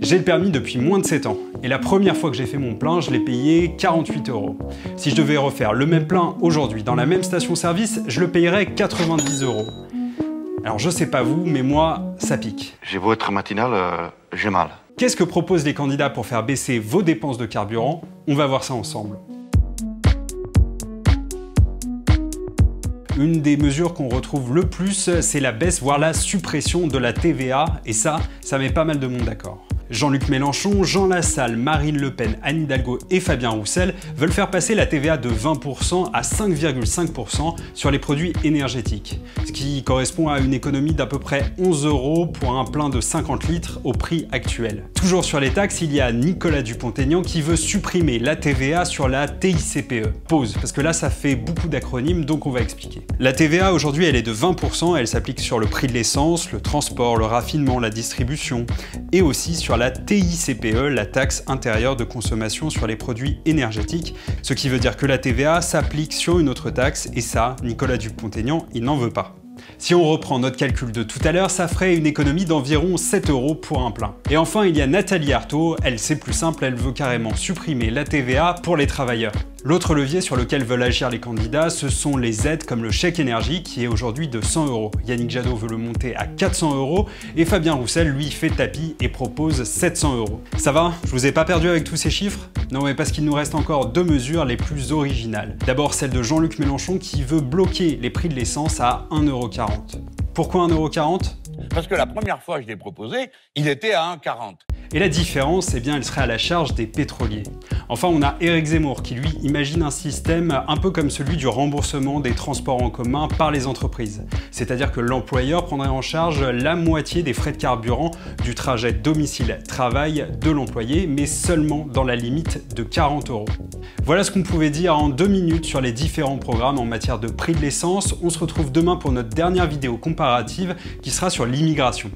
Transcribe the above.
J'ai le permis depuis moins de 7 ans, et la première fois que j'ai fait mon plein, je l'ai payé 48 €. Si je devais refaire le même plein aujourd'hui dans la même station-service, je le payerais 90 €. Alors je sais pas vous, mais moi, ça pique. J'ai beau être matinal, j'ai mal. Qu'est-ce que proposent les candidats pour faire baisser vos dépenses de carburant? On va voir ça ensemble. Une des mesures qu'on retrouve le plus, c'est la baisse, voire la suppression de la TVA, et ça met pas mal de monde d'accord. Jean-Luc Mélenchon, Jean Lassalle, Marine Le Pen, Anne Hidalgo et Fabien Roussel veulent faire passer la TVA de 20% à 5,5% sur les produits énergétiques, ce qui correspond à une économie d'à peu près 11 € pour un plein de 50 litres au prix actuel. Toujours sur les taxes, il y a Nicolas Dupont-Aignan qui veut supprimer la TVA sur la TICPE. Pause, parce que là ça fait beaucoup d'acronymes, donc on va expliquer. La TVA aujourd'hui elle est de 20%, elle s'applique sur le prix de l'essence, le transport, le raffinement, la distribution, et aussi sur la TICPE, la taxe intérieure de consommation sur les produits énergétiques, ce qui veut dire que la TVA s'applique sur une autre taxe, et ça, Nicolas Dupont-Aignan, il n'en veut pas. Si on reprend notre calcul de tout à l'heure, ça ferait une économie d'environ 7 € pour un plein. Et enfin, il y a Nathalie Arthaud, elle c'est plus simple, elle veut carrément supprimer la TVA pour les travailleurs. L'autre levier sur lequel veulent agir les candidats, ce sont les aides comme le chèque énergie qui est aujourd'hui de 100 €. Yannick Jadot veut le monter à 400 € et Fabien Roussel, lui, fait tapis et propose 700 €. Ça va? Je vous ai pas perdu avec tous ces chiffres? Non, mais parce qu'il nous reste encore deux mesures les plus originales. D'abord celle de Jean-Luc Mélenchon qui veut bloquer les prix de l'essence à 1,40 €. Pourquoi 1,40 €? Parce que la première fois que je l'ai proposé, il était à 1,40 €. Et la différence, eh bien, elle serait à la charge des pétroliers. Enfin, on a Éric Zemmour qui, lui, imagine un système un peu comme celui du remboursement des transports en commun par les entreprises. C'est-à-dire que l'employeur prendrait en charge la moitié des frais de carburant du trajet domicile-travail de l'employé, mais seulement dans la limite de 40 €. Voilà ce qu'on pouvait dire en 2 minutes sur les différents programmes en matière de prix de l'essence. On se retrouve demain pour notre dernière vidéo comparative qui sera sur l'immigration.